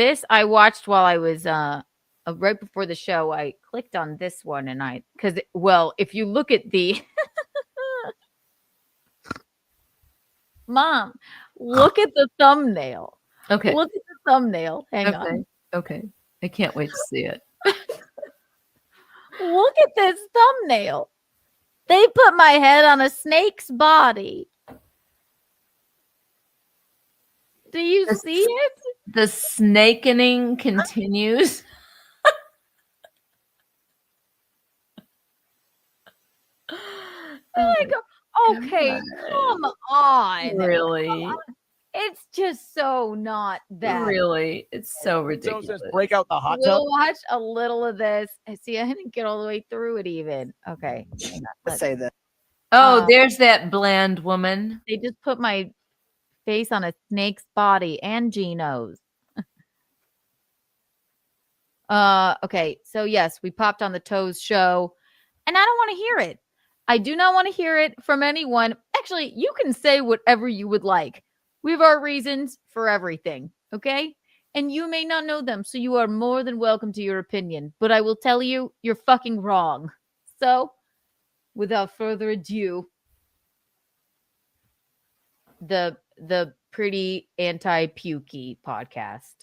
this I watched while I was right before the show. I clicked on this one and if you look at the Mom, look at the thumbnail. Okay. Look at the thumbnail. Hang on. Okay. I can't wait to see it. Look at this thumbnail. They put my head on a snake's body. Do you see it? The snakening continues. Oh my God. Okay, come on. Really? It's just so not that. Really? It's so ridiculous. So says break out the hot tub. We'll watch a little of this. See, I didn't get all the way through it even. Okay. Let's say that. Oh, there's that bland woman. They just put my face on a snake's body and Gino's. Okay. So yes, we popped on the Toes show and I don't want to hear it. I do not want to hear it from anyone. Actually, you can say whatever you would like. We have our reasons for everything. Okay. And you may not know them. So you are more than welcome to your opinion, but I will tell you, you're fucking wrong. So without further ado, the pretty anti-pukey podcast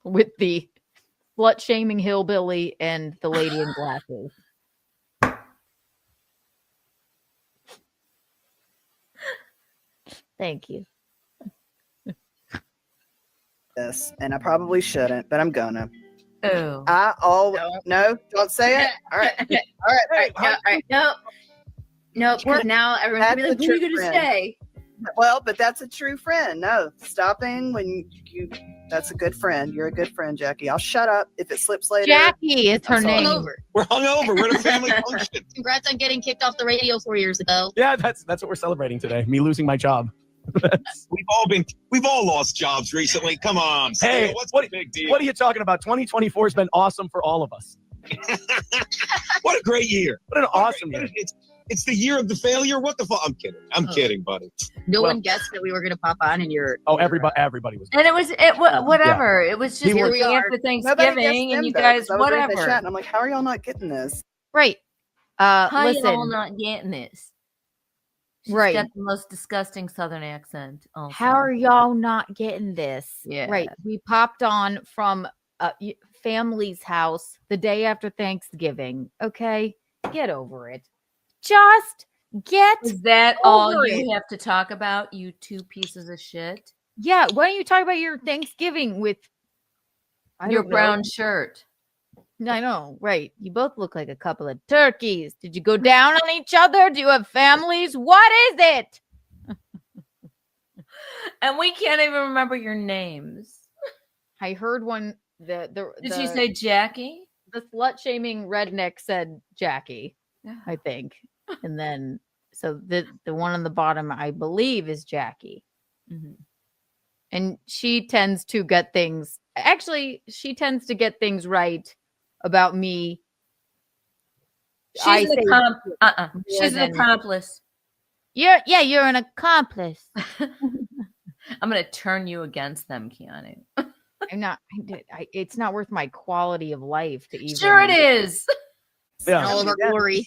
with the slut-shaming hillbilly and the lady in glasses. Thank you. This, and I probably shouldn't, but I'm gonna. Oh. No, don't say it. All right. All right. Nope. Now everyone's gonna be like, "What are you gonna say?" Well, but that's a true friend. No, stopping when you. That's a good friend. You're a good friend, Jackie. I'll shut up if it slips later. Jackie is her name. We're hungover. We're at a family function. Congrats on getting kicked off the radio 4 years ago. Yeah, that's what we're celebrating today. Me losing my job. We've all lost jobs recently. Come on. Hey, what's the big deal? What are you talking about? 2024 has been awesome for all of us. What a great year. What an awesome year. It's the year of the failure. What the fuck? I'm kidding. I'm kidding, buddy. No one guessed that we were going to pop on, and you're. Oh, everybody was. And it was whatever. Yeah. It was just here we are for Thanksgiving, and you guys whatever. Chat, and I'm like, how are y'all not getting this? Right. How listen. y'all not getting this? She's right. got the most disgusting Southern accent. Also. How are y'all not getting this? Yeah. Right. We popped on from family's house the day after Thanksgiving. Okay. Get over it. Just get Is that all you have to talk about, you two pieces of shit? Yeah. Why don't you talk about your Thanksgiving with your brown shirt? I know, right. You both look like a couple of turkeys. Did you go down on each other? Do you have families? What is it? And we can't even remember your names. I heard one. Did she say Jackie? The slut-shaming redneck said Jackie, I think. And then, so the one on the bottom, I believe, is Jackie. Mm-hmm. And she tends to get things. Actually, she tends to get things right about me. She's an accomplice. You're an accomplice. I'm going to turn you against them, Keanu. I'm not. It's not worth my quality of life to even. Sure, it is. Yeah. All of our glory.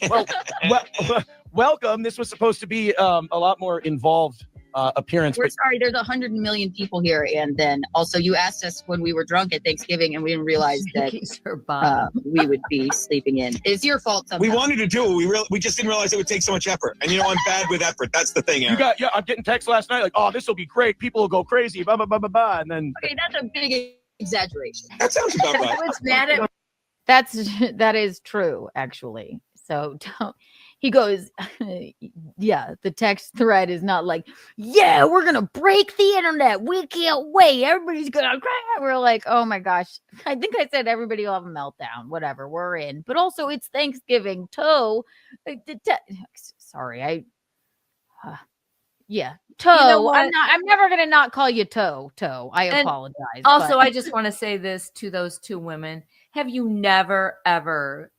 Welcome. This was supposed to be a lot more involved appearance. We're sorry. There's 100 million people here, and then also you asked us when we were drunk at Thanksgiving, and we didn't realize that we would be sleeping in. It's your fault. Somehow. We wanted to do it. We just didn't realize it would take so much effort. And I'm bad with effort. That's the thing. Aaron. I'm getting texts last night like, "Oh, this will be great. People will go crazy." Blah blah blah blah blah. And then okay, that's a big exaggeration. That sounds about right. I was mad at. That is true, actually. So he goes, yeah, the text thread is not like, yeah, we're going to break the internet. We can't wait. Everybody's going to cry. We're like, oh my gosh. I think I said everybody will have a meltdown. Whatever, we're in. But also it's Thanksgiving too. Sorry, yeah. Toe. You know I'm never going to not call you Toe. I apologize. Also, I just want to say this to those two women. Have you never, ever,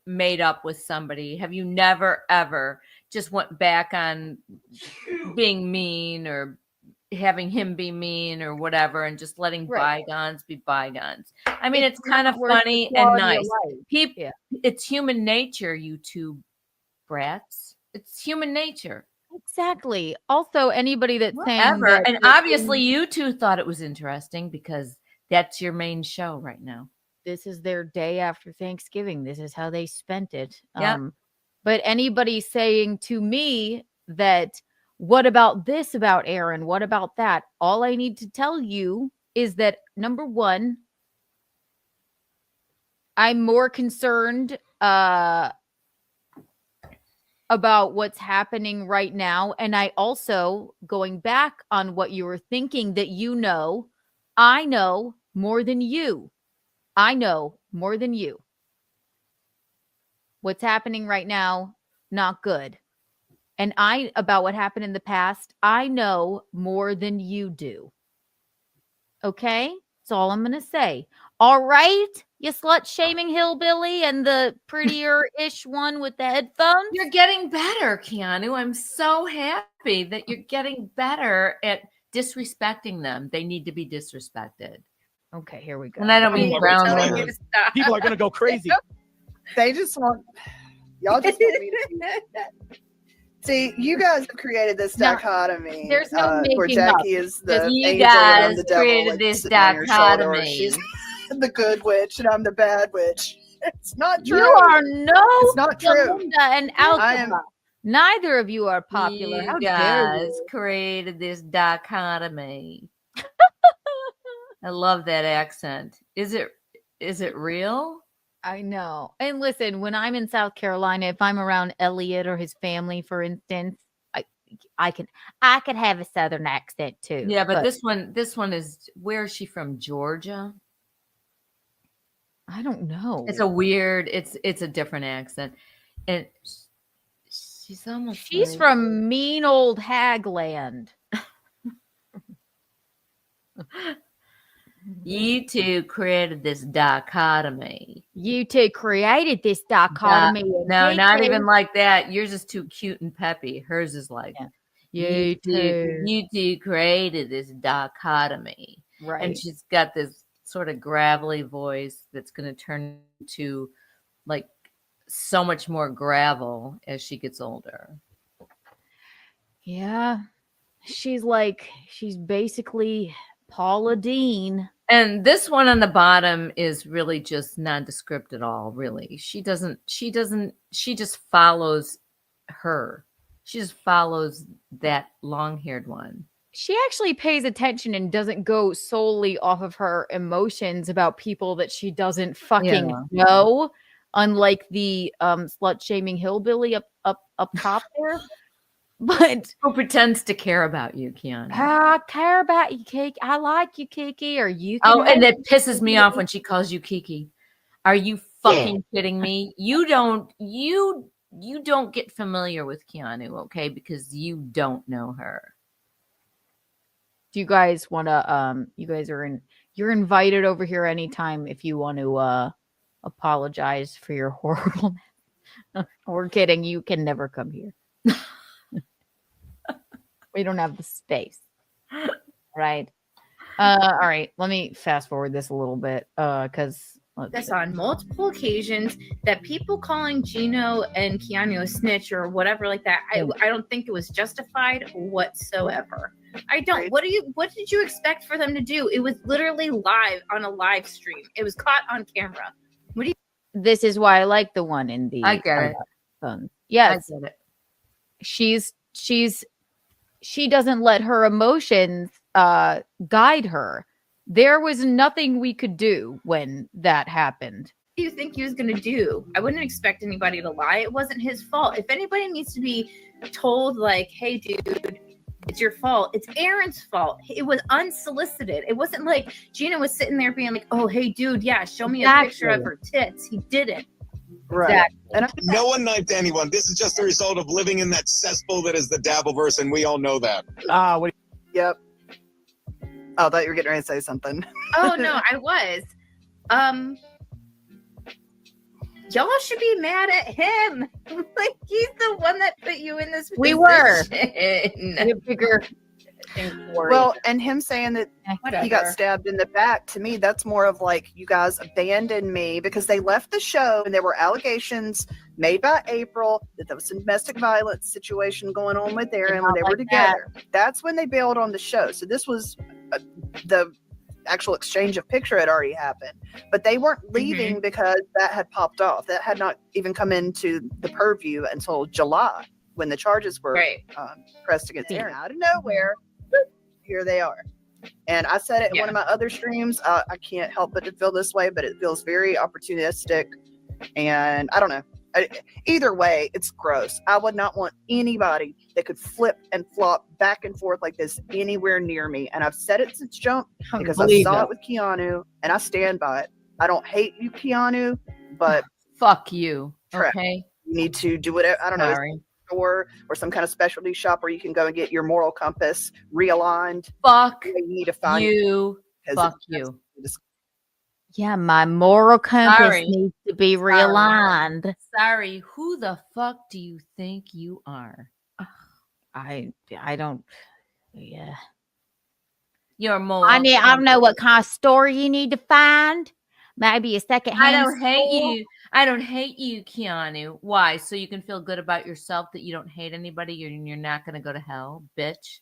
made up with somebody? Have you never, ever just went back on being mean or having him be mean or whatever and just letting Right. bygones be bygones. I mean, it's not kind of worth the funny and quality of nice. life. People, Yeah. it's human nature, you two brats. It's human nature. Exactly. Also, anybody that's saying Whatever. that And obviously you two thought it was interesting because that's your main show right now. this is their day after Thanksgiving. This is how they spent it. Yeah. But anybody saying to me that, what about this about Aaron? What about that? All I need to tell you is that, number one, I'm more concerned about what's happening right now. And I also, going back on what you were thinking, that I know more than you. I know more than you. What's happening right now, not good. And about what happened in the past, I know more than you do. Okay? That's all I'm going to say. All right, you slut-shaming hillbilly and the prettier-ish one with the headphones. You're getting better, Keanu. I'm so happy that you're getting better at disrespecting them. They need to be disrespected. Okay, here we go. And I don't mean brown telling women. you to stop. People are going to go crazy. They just want y'all just want me to see. You guys have created this No, dichotomy. there's no where making up. Jackie is the You angel and I'm guys the devil, created like, this sitting on your shoulder, or dichotomy. she's the good witch and I'm the bad witch. It's not true. You are no It's not true. Belinda and I am- Alcaba. Neither of you are popular. You How dare guys you? created this dichotomy. I love that accent. Is it real? I know. And listen, when I'm in South Carolina, if I'm around Elliot or his family, for instance, I could have a Southern accent too. Yeah, but this one is, where is she from? Georgia? I don't know. It's a different accent. And she's almost She's like- from mean old Hagland. You two created this dichotomy. You two created this dichotomy. and No, they not came- even like that. Yours is too cute and peppy. Hers is like, You two. you two created this dichotomy. Right. And she's got this sort of gravelly voice that's going to turn to like so much more gravel as she gets older. Yeah. She's basically Paula Dean. And this one on the bottom is really just nondescript at all, really. She just follows her. She just follows that long-haired one. She actually pays attention and doesn't go solely off of her emotions about people that she doesn't fucking know, unlike the slut-shaming hillbilly up top there. But who pretends to care about you, Keanu? I care about you, Kiki. I like you, Kiki. Or you? And it pisses me off when she calls you Kiki. Are you fucking kidding me? You don't get familiar with Keanu, okay? Because you don't know her. Do you guys want to? You're invited over here anytime if you want to apologize for your horrible. We're kidding. You can never come here. We don't have the space. Right. All right. Let me fast forward this a little bit because this on multiple occasions that people calling Gino and Keanu a snitch or whatever like that. I don't think it was justified whatsoever. I don't. What did you expect for them to do? It was literally live on a live stream. It was caught on camera. What do you? This is why I like the one in the. I get it. Yes. I get it. She doesn't let her emotions guide her. There was nothing we could do when that happened. What do you think he was going to do? I wouldn't expect anybody to lie. It wasn't his fault. If anybody needs to be told, like, hey, dude, it's your fault, it's Aaron's fault. It was unsolicited. It wasn't like Gina was sitting there being like, oh, hey, dude, yeah, show me a picture of her tits. He didn't. Right. Exactly. And no one knifed anyone. This is just the result of living in that cesspool that is the Dabbleverse, and we all know that. Yep. Oh, I thought you were getting ready to say something. Oh no, I was. Y'all should be mad at him. Like he's the one that put you in this position. We were. Well, and him saying that Whatever. he got stabbed in the back, to me, that's more of like, you guys abandoned me, because they left the show and there were allegations made by April that there was some domestic violence situation going on with Aaron when they were together. That's when they bailed on the show. So this was the actual exchange of picture had already happened, but they weren't leaving because that had popped off. That had not even come into the purview until July, when the charges were pressed against Aaron. Out of nowhere, here they are. And I said it in one of my other streams. I can't help but to feel this way, but it feels very opportunistic. And I don't know. Either way, it's gross. I would not want anybody that could flip and flop back and forth like this anywhere near me. And I've said it since jump because I saw it with Keanu, and I stand by it. I don't hate you, Keanu, but fuck you. Okay, you need to do whatever. I don't know. Or some kind of specialty shop where you can go and get your moral compass realigned. Fuck you need to find you. Fuck you. Yeah, my moral compass needs to be realigned. Sorry, who the fuck do you think you are? I don't. Yeah. You're more. I don't know what kind of store you need to find. Maybe a secondhand. I don't hate you. I don't hate you, Keanu. Why? So you can feel good about yourself that you don't hate anybody. You're not going to go to hell, bitch.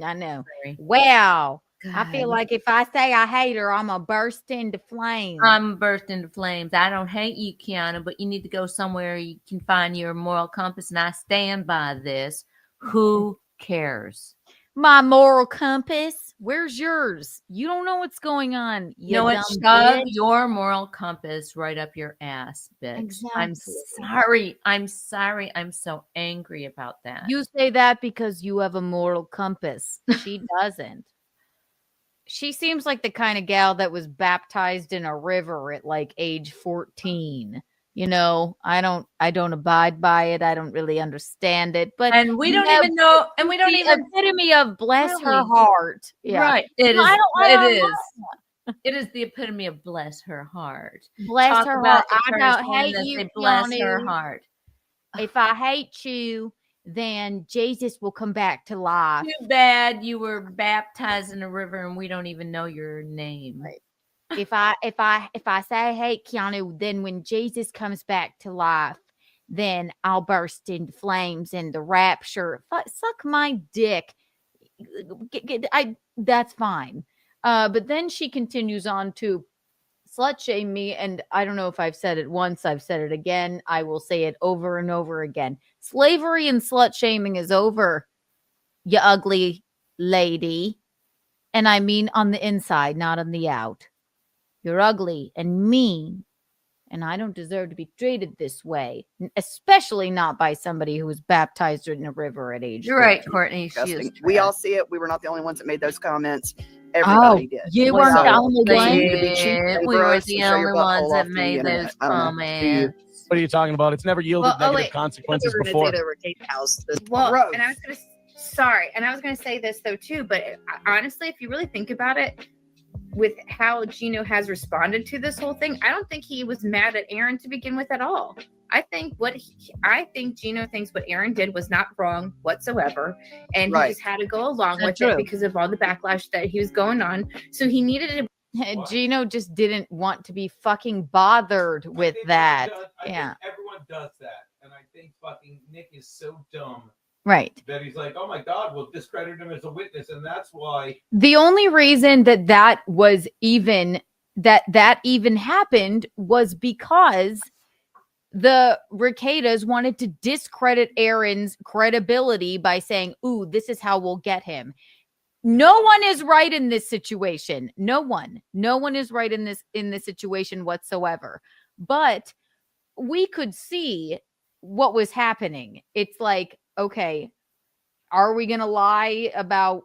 I know. Sorry. Wow. God. I feel like if I say I hate her, I'm gonna burst into flames. I'm burst into flames. I don't hate you, Keanu, but you need to go somewhere you can find your moral compass, and I stand by this. Who cares? My moral compass? Where's yours? You don't know what's going on. You know what? Shove your moral compass right up your ass, bitch. Exactly. I'm sorry. I'm sorry. I'm so angry about that. You say that because you have a moral compass. She doesn't. She seems like the kind of gal that was baptized in a river at like age 14. You know, I don't abide by it. I don't really understand it. But and we don't even know. And we don't even epitome of bless her heart. Yeah. Right. It is. It is the epitome of bless her heart. Bless her heart. I don't hate you. Bless her heart. If I hate you, then Jesus will come back to life. Too bad you were baptized in a river and we don't even know your name. Right. If I say I hate Keanu, then when Jesus comes back to life, then I'll burst into flames in the rapture. Suck my dick. That's fine. But then she continues on to slut shame me, and I don't know if I've said it once, I've said it again. I will say it over and over again. Slavery and slut shaming is over, you ugly lady. And I mean on the inside, not on the out. You're ugly and mean, and I don't deserve to be treated this way, especially not by somebody who was baptized in a river at age 14. You're right, Courtney. We all see it. We were not the only ones that made those comments. Everybody did. You weren't the only one. We were the only ones that made those comments. What are you talking about? It's never yielded negative consequences before. Well, and I was going to and I was going to say this though too, but honestly, if you really think about it, with how Gino has responded to this whole thing, I don't think he was mad at Aaron to begin with at all. I think Gino thinks what Aaron did was not wrong whatsoever, and he just had to go along with it because of all the backlash that he was going on. So he needed to. Gino just didn't want to be fucking bothered with that. Yeah, everyone does that, and I think fucking Nick is so dumb. Right. That he's like, oh my God, we'll discredit him as a witness. And that's why. The only reason that was even, that even happened was because the Ricadas wanted to discredit Aaron's credibility by saying, ooh, this is how we'll get him. No one is right in this situation. No one is right in this situation whatsoever. But we could see what was happening. It's like, okay, are we going to lie about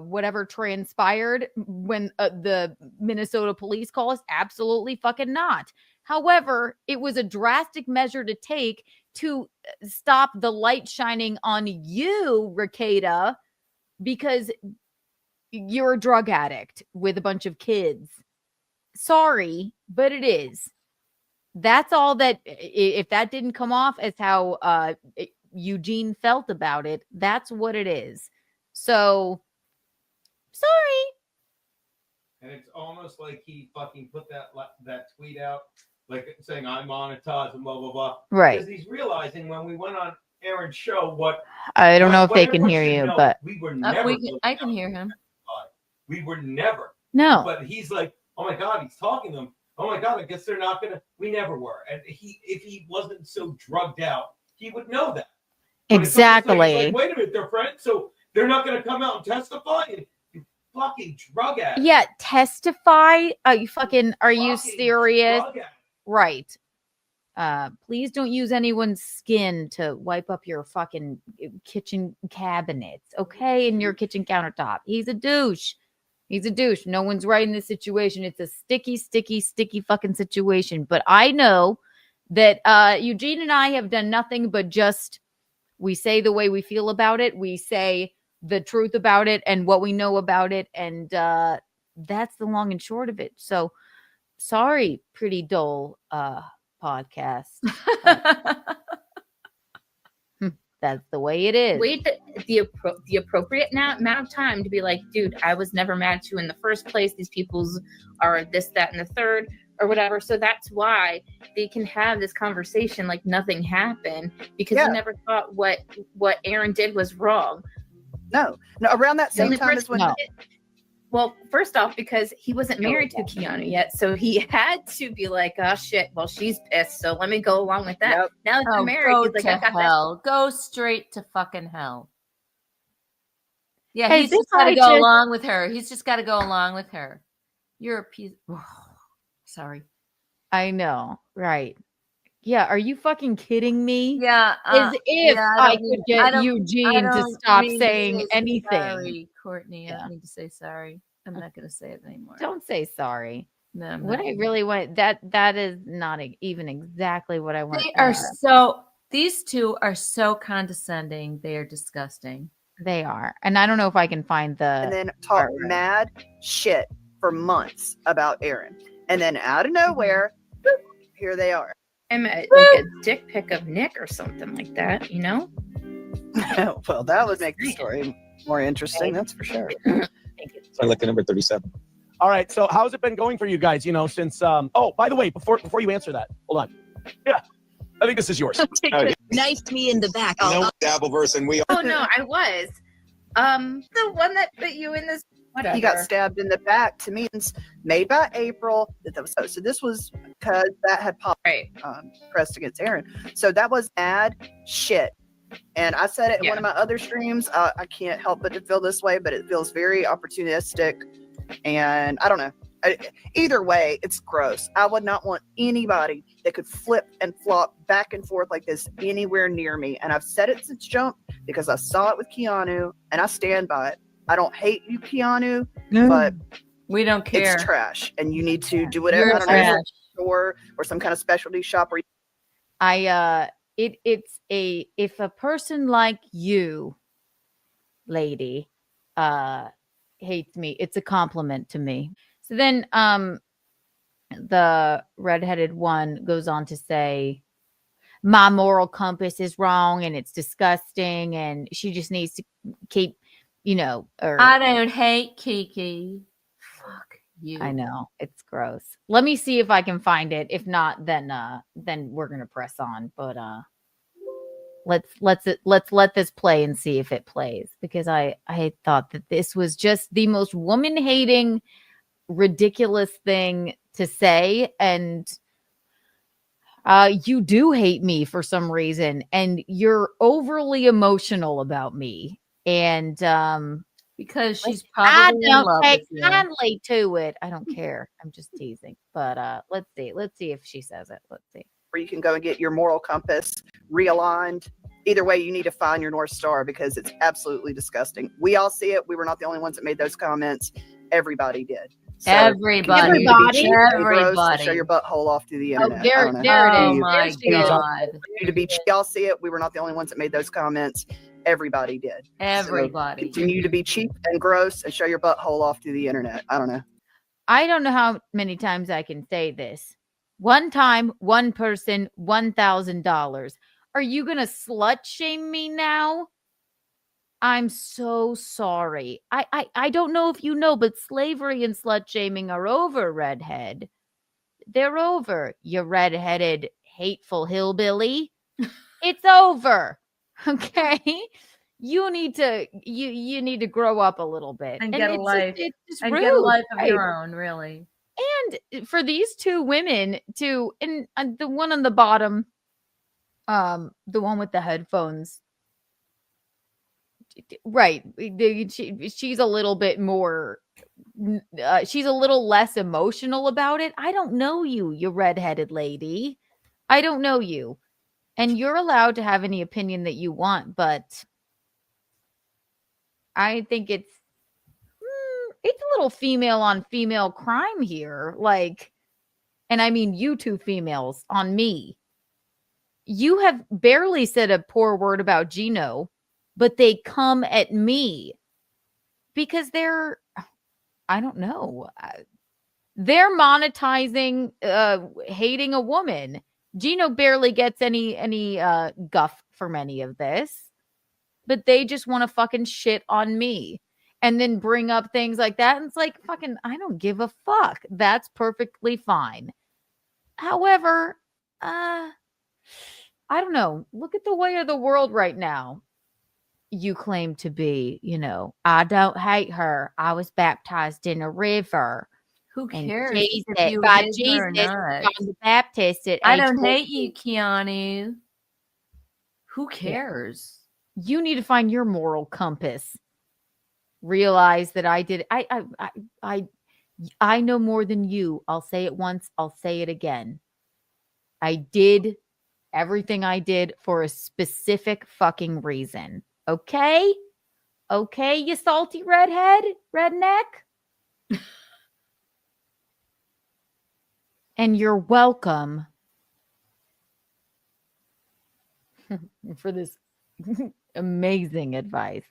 whatever transpired when the Minnesota police call us? Absolutely fucking not. However, it was a drastic measure to take to stop the light shining on you, Ricada, because you're a drug addict with a bunch of kids. Sorry, but it is. That's all that, if that didn't come off as how Eugene felt about it, that's what it is. So, sorry. And it's almost like he fucking put that tweet out, like saying I'm monetized and blah blah blah. Right. Because he's realizing when we went on Aaron's show, what I don't know if what they can everyone hear should you, know, but we were never. I can hear him. We were never. no. But he's like, oh my god, he's talking to them. Oh my god, I guess they're not gonna. We never were. And if he wasn't so drugged out, he would know that. But Exactly. Like, wait a minute, they're friends, so they're not gonna come out and testify. You fucking drug addict. Yeah, testify. Are you serious? Drug addict. Right. Please don't use anyone's skin to wipe up your fucking kitchen cabinets, okay? And your kitchen countertop. He's a douche. He's a douche. No one's right in this situation. It's a sticky fucking situation. But I know that Eugene and I have done nothing but just we say the way we feel about it. We say the truth about it and what we know about it. And that's the long and short of it. So sorry, pretty dull podcast. That's the way it is. Wait the appropriate amount of time to be like, dude, I was never mad at you in the first place. These people's are this, that, and the third, or whatever. So that's why they can have this conversation like nothing happened, because you never thought what Aaron did was wrong. No, around that same time is when. Well, first off, because he wasn't married to Keanu yet, so he had to be like, "Oh shit!" Well, she's pissed, so let me go along with that. Yep. Now that they're married, Go he's like, to "I got hell. Go straight to fucking hell." Yeah, Hey, he's this just got to guy go just- along with her. He's just got to go along with her. You're a piece. Sorry. I know, right? Yeah, are you fucking kidding me? Yeah. As if I could get Eugene to stop mean saying say anything. Sorry, Courtney. I Yeah. don't need to say sorry. I'm not going to say it anymore. Don't say sorry. No, I'm What not. I really want, that is not even exactly what I want. They are so. These two are so condescending. They are disgusting. They are, and I don't know if I can find the. And then talk mad shit for months about Aaron, and then out of nowhere, boop, here they are. I'm like a dick pic of Nick or something like that, you know? Well, that would make the story more interesting. That's for sure. So I like the number 37. All right. So how's it been going for you guys? You know, since oh, by the way, before you answer that, hold on. Yeah, I think this is yours. Knifed me in the back. No, Dabbleverse, and we. Oh no, I was. The one that put you in this. Whatever. He got stabbed in the back. To me, it's made by April. So this was because that had popped pressed against Aaron. So that was mad shit. And I said it in one of my other streams. I can't help but to feel this way, but it feels very opportunistic. And I don't know. Either way, it's gross. I would not want anybody that could flip and flop back and forth like this anywhere near me. And I've said it since jump because I saw it with Keanu and I stand by it. I don't hate you, Keanu, but we don't care. It's trash, and you need to do whatever. I don't know, store or some kind of specialty shop. Or if a person like you, lady, hates me, it's a compliment to me. So then, the redheaded one goes on to say, my moral compass is wrong, and it's disgusting, and she just needs to keep. You know, I don't hate Kiki. Fuck you. I know it's gross. Let me see if I can find it. If not, then we're gonna press on. But let's let this play and see if it plays, because I thought that this was just the most woman hating, ridiculous thing to say, and you do hate me for some reason, and you're overly emotional about me. And because she's probably in love with you. Kindly to it. I don't care. I'm just teasing. But let's see if she says it. Let's see. Where you can go and get your moral compass realigned. Either way, you need to find your North Star, because it's absolutely disgusting. We all see it. We were not the only ones that made those comments. Everybody did. So, everybody. Show your butthole off to the internet. Oh, there it is. Oh my God. Y'all see it. We were not the only ones that made those comments. Everybody did. Everybody. So continue to be cheap and gross and show your butthole off to the internet. I don't know. I don't know how many times I can say this. One time, one person, $1,000. Are you gonna slut shame me now? I'm so sorry. I don't know if you know, but slavery and slut shaming are over, redhead. They're over, you redheaded, hateful hillbilly. It's over. Okay? You need to grow up a little bit. And get a life. It's just And rude. get a life of Right. your own, really. And for these two women to, and the one on the bottom, the one with the headphones, right? She's a little bit more. She's a little less emotional about it. I don't know you, you redheaded lady. I don't know you, and you're allowed to have any opinion that you want, but I think it's a little female on female crime here. Like, and I mean you two females on me. You have barely said a poor word about Gino, but they come at me because they're, I don't know, they're monetizing hating a woman. Gino barely gets any guff from any of this, but they just want to fucking shit on me and then bring up things like that. And it's like, fucking, I don't give a fuck. That's perfectly fine. However, I don't know. Look at the way of the world right now. You claim to be, I don't hate her. I was baptized in a river. Who And cares Jesus, if you by hate Jesus, her or not? John the Baptist at I age don't 14. hate you, Keanu. Who cares? You need to find your moral compass. Realize that I did. I know more than you. I'll say it once. I'll say it again. I did everything I did for a specific fucking reason. Okay? Okay, you salty redneck? And you're welcome for this amazing advice.